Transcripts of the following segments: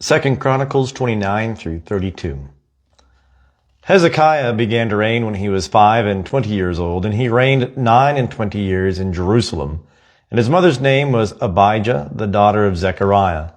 Chronicles 29 through 32. Hezekiah began to reign when he was 25 years old, and he reigned 29 years in Jerusalem. And his mother's name was Abijah, the daughter of Zechariah.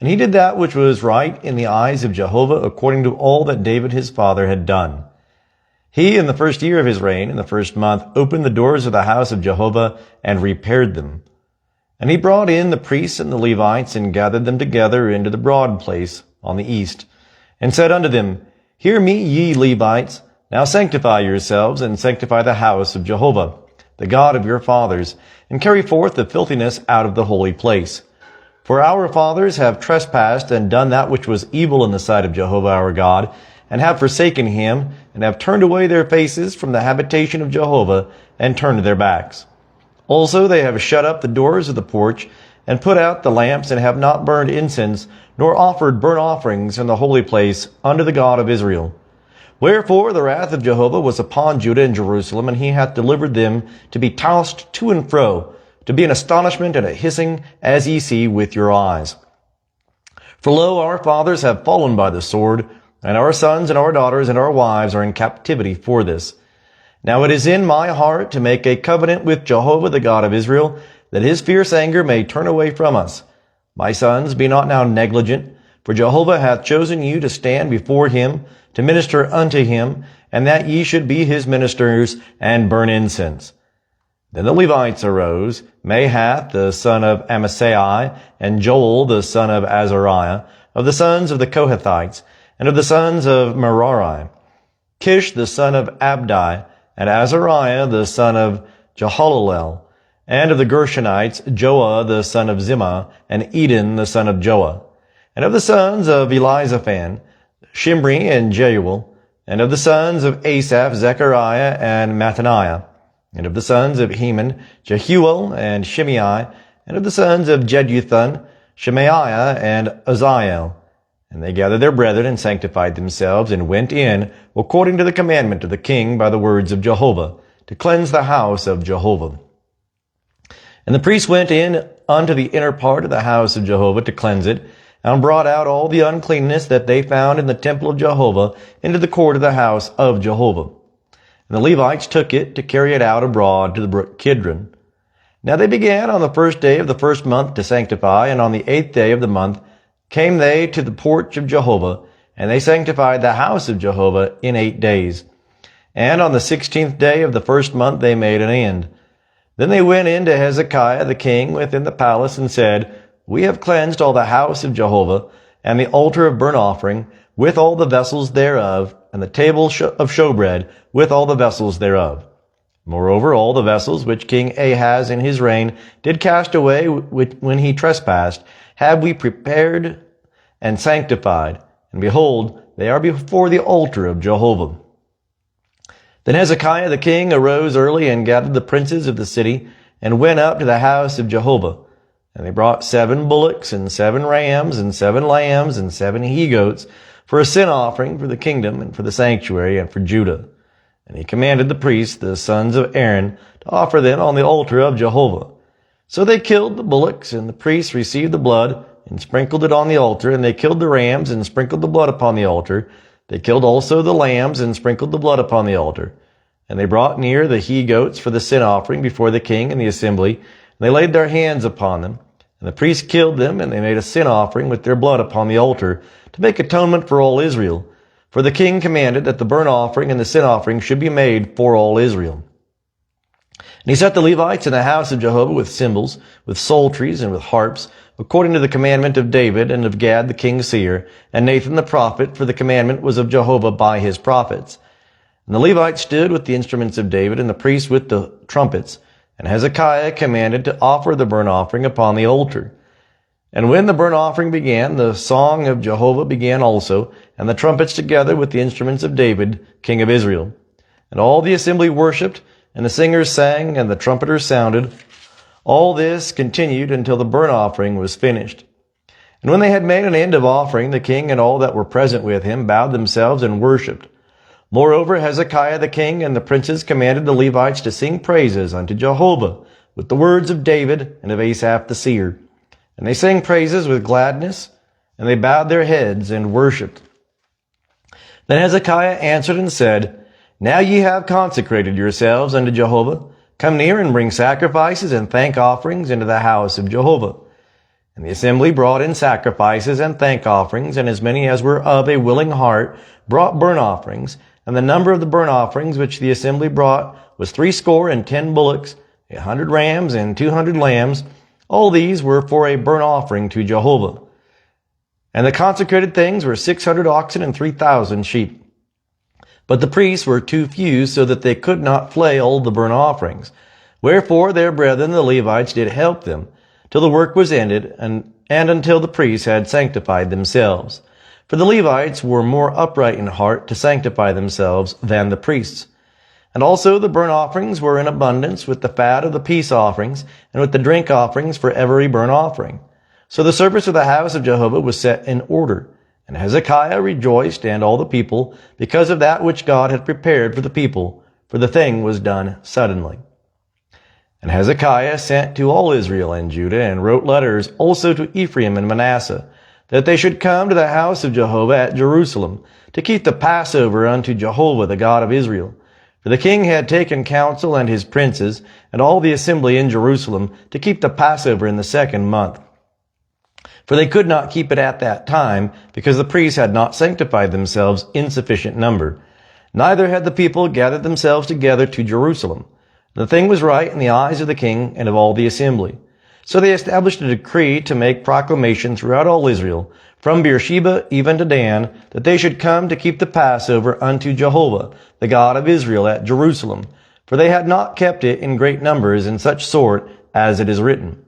And he did that which was right in the eyes of Jehovah, according to all that David his father had done. He, in the first year of his reign, in the first month, opened the doors of the house of Jehovah and repaired them. And he brought in the priests and the Levites, and gathered them together into the broad place on the east, and said unto them, Hear me, ye Levites, now sanctify yourselves, and sanctify the house of Jehovah, the God of your fathers, and carry forth the filthiness out of the holy place. For our fathers have trespassed, and done that which was evil in the sight of Jehovah our God, and have forsaken him, and have turned away their faces from the habitation of Jehovah, and turned their backs. Also they have shut up the doors of the porch, and put out the lamps, and have not burned incense, nor offered burnt offerings in the holy place unto the God of Israel. Wherefore the wrath of Jehovah was upon Judah and Jerusalem, and he hath delivered them to be tossed to and fro, to be an astonishment and a hissing, as ye see with your eyes. For lo, our fathers have fallen by the sword, and our sons and our daughters and our wives are in captivity for this. Now it is in my heart to make a covenant with Jehovah the God of Israel, that his fierce anger may turn away from us. My sons, be not now negligent, for Jehovah hath chosen you to stand before him, to minister unto him, and that ye should be his ministers, and burn incense. Then the Levites arose, Mahath the son of Amasai, and Joel the son of Azariah, of the sons of the Kohathites, and of the sons of Merari, Kish the son of Abdi, and Azariah the son of Jehalalel, and of the Gershonites, Joah the son of Zimmah, and Eden the son of Joah, and of the sons of Elizaphan, Shimri and Jeuel, and of the sons of Asaph, Zechariah and Mattaniah, and of the sons of Heman, Jehuel and Shimei, and of the sons of Jeduthun, Shemaiah and Uzziel. And they gathered their brethren and sanctified themselves, and went in, according to the commandment of the king by the words of Jehovah, to cleanse the house of Jehovah. And the priests went in unto the inner part of the house of Jehovah to cleanse it, and brought out all the uncleanness that they found in the temple of Jehovah into the court of the house of Jehovah. And the Levites took it to carry it out abroad to the brook Kidron. Now they began on the first day of the first month to sanctify, and on the 8th day of the month came they to the porch of Jehovah, and they sanctified the house of Jehovah in 8 days. And on the 16th day of the first month they made an end. Then they went in to Hezekiah the king within the palace, and said, We have cleansed all the house of Jehovah, and the altar of burnt offering, with all the vessels thereof, and the table of showbread, with all the vessels thereof. Moreover, all the vessels which King Ahaz in his reign did cast away when he trespassed, have we prepared and sanctified, and behold, they are before the altar of Jehovah. Then Hezekiah the king arose early, and gathered the princes of the city, and went up to the house of Jehovah. And they brought 7 bullocks, and 7 rams, and 7 lambs, and 7 he-goats, for a sin offering for the kingdom, and for the sanctuary, and for Judah. And he commanded the priests, the sons of Aaron, to offer them on the altar of Jehovah. So they killed the bullocks, and the priests received the blood, and sprinkled it on the altar, and they killed the rams, and sprinkled the blood upon the altar. They killed also the lambs, and sprinkled the blood upon the altar. And they brought near the he-goats for the sin offering before the king and the assembly, and they laid their hands upon them. And the priests killed them, and they made a sin offering with their blood upon the altar, to make atonement for all Israel. For the king commanded that the burnt offering and the sin offering should be made for all Israel. And he set the Levites in the house of Jehovah with cymbals, with psalteries, and with harps, according to the commandment of David and of Gad the king's seer, and Nathan the prophet, for the commandment was of Jehovah by his prophets. And the Levites stood with the instruments of David, and the priests with the trumpets. And Hezekiah commanded to offer the burnt offering upon the altar. And when the burnt offering began, the song of Jehovah began also, and the trumpets together with the instruments of David, king of Israel. And all the assembly worshipped, and the singers sang, and the trumpeters sounded. All this continued until the burnt offering was finished. And when they had made an end of offering, the king and all that were present with him bowed themselves and worshipped. Moreover, Hezekiah the king and the princes commanded the Levites to sing praises unto Jehovah with the words of David and of Asaph the seer. And they sang praises with gladness, and they bowed their heads and worshipped. Then Hezekiah answered and said, Now ye have consecrated yourselves unto Jehovah. Come near and bring sacrifices and thank offerings into the house of Jehovah. And the assembly brought in sacrifices and thank offerings, and as many as were of a willing heart brought burnt offerings. And the number of the burnt offerings which the assembly brought was 60 bullocks, 100 rams, and 200 lambs. All these were for a burnt offering to Jehovah. And the consecrated things were 600 oxen and 3,000 sheep. But the priests were too few, so that they could not flay all the burnt offerings. Wherefore their brethren the Levites did help them, till the work was ended, and until the priests had sanctified themselves. For the Levites were more upright in heart to sanctify themselves than the priests. And also the burnt offerings were in abundance, with the fat of the peace offerings, and with the drink offerings for every burnt offering. So the service of the house of Jehovah was set in order. And Hezekiah rejoiced, and all the people, because of that which God had prepared for the people, for the thing was done suddenly. And Hezekiah sent to all Israel and Judah, and wrote letters also to Ephraim and Manasseh, that they should come to the house of Jehovah at Jerusalem, to keep the Passover unto Jehovah the God of Israel. For the king had taken counsel, and his princes, and all the assembly in Jerusalem, to keep the Passover in the 2nd month. For they could not keep it at that time, because the priests had not sanctified themselves in sufficient number. Neither had the people gathered themselves together to Jerusalem. The thing was right in the eyes of the king and of all the assembly. So they established a decree to make proclamation throughout all Israel, from Beersheba even to Dan, that they should come to keep the Passover unto Jehovah, the God of Israel, at Jerusalem. For they had not kept it in great numbers in such sort as it is written.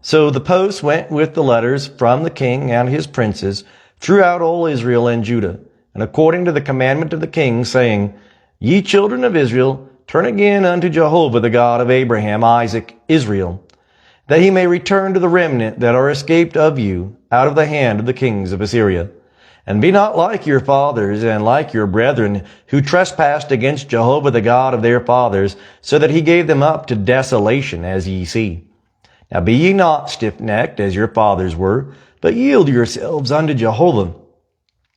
So the post went with the letters from the king and his princes throughout all Israel and Judah, and according to the commandment of the king, saying, Ye children of Israel, turn again unto Jehovah the God of Abraham, Isaac, Israel, that he may return to the remnant that are escaped of you out of the hand of the kings of Assyria. And be not like your fathers and like your brethren, who trespassed against Jehovah the God of their fathers, so that he gave them up to desolation, as ye see. Now be ye not stiff-necked, as your fathers were, but yield yourselves unto Jehovah,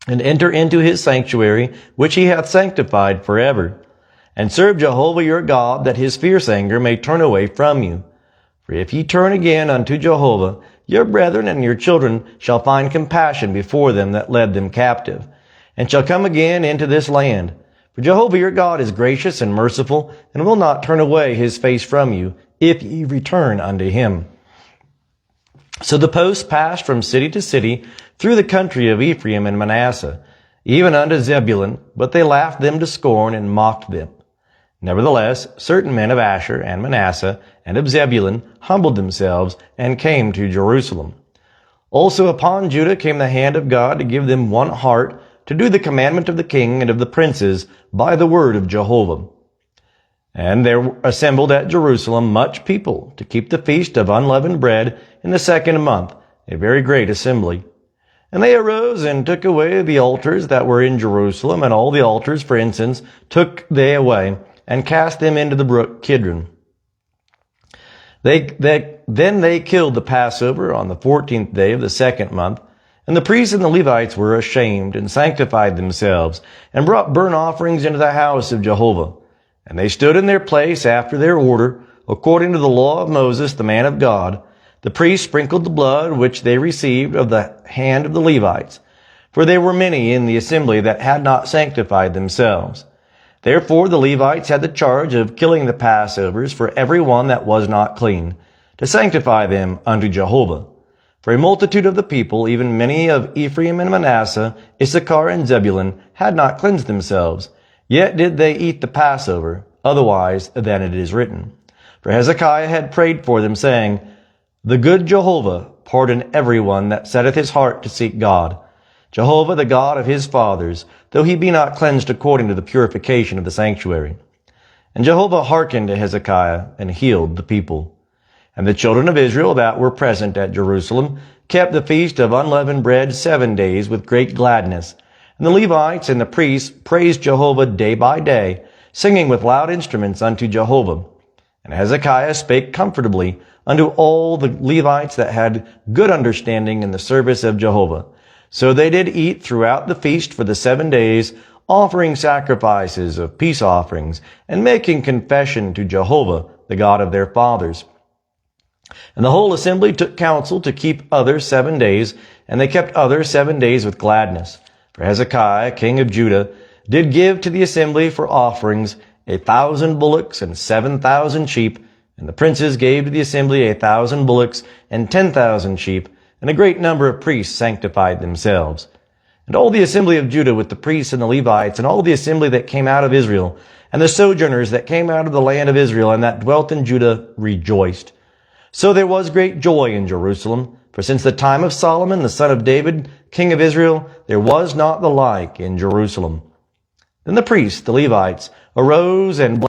and enter into his sanctuary, which he hath sanctified forever. And serve Jehovah your God, that his fierce anger may turn away from you. For if ye turn again unto Jehovah, your brethren and your children shall find compassion before them that led them captive, and shall come again into this land. For Jehovah your God is gracious and merciful, and will not turn away his face from you, if ye return unto him. So the post passed from city to city through the country of Ephraim and Manasseh, even unto Zebulun, but they laughed them to scorn and mocked them. Nevertheless, certain men of Asher and Manasseh and of Zebulun humbled themselves and came to Jerusalem. Also upon Judah came the hand of God to give them one heart to do the commandment of the king and of the princes by the word of Jehovah. And there assembled at Jerusalem much people to keep the feast of unleavened bread in the 2nd month, a very great assembly. And they arose and took away the altars that were in Jerusalem, and all the altars for incense took they away, and cast them into the brook Kidron. Then they killed the Passover on the 14th day of the 2nd month, and the priests and the Levites were ashamed, and sanctified themselves, and brought burnt offerings into the house of Jehovah. And they stood in their place after their order, according to the law of Moses, the man of God. The priests sprinkled the blood which they received of the hand of the Levites, for there were many in the assembly that had not sanctified themselves. Therefore the Levites had the charge of killing the Passovers for every one that was not clean, to sanctify them unto Jehovah. For a multitude of the people, even many of Ephraim and Manasseh, Issachar and Zebulun, had not cleansed themselves, yet did they eat the Passover, otherwise than it is written. For Hezekiah had prayed for them, saying, The good Jehovah pardon every one that setteth his heart to seek God. Jehovah the God of his fathers, though he be not cleansed according to the purification of the sanctuary. And Jehovah hearkened to Hezekiah, and healed the people. And the children of Israel that were present at Jerusalem kept the feast of unleavened bread 7 days with great gladness. And the Levites and the priests praised Jehovah day by day, singing with loud instruments unto Jehovah. And Hezekiah spake comfortably unto all the Levites that had good understanding in the service of Jehovah, So they did eat throughout the feast for the 7 days, offering sacrifices of peace offerings, and making confession to Jehovah, the God of their fathers. And the whole assembly took counsel to keep other 7 days, and they kept other 7 days with gladness. For Hezekiah, king of Judah, did give to the assembly for offerings 1,000 bullocks and 7,000 sheep, and the princes gave to the assembly 1,000 bullocks and 10,000 sheep, and a great number of priests sanctified themselves. And all the assembly of Judah with the priests and the Levites, and all the assembly that came out of Israel, and the sojourners that came out of the land of Israel, and that dwelt in Judah, rejoiced. So there was great joy in Jerusalem, for since the time of Solomon, the son of David, king of Israel, there was not the like in Jerusalem. Then the priests, the Levites, arose and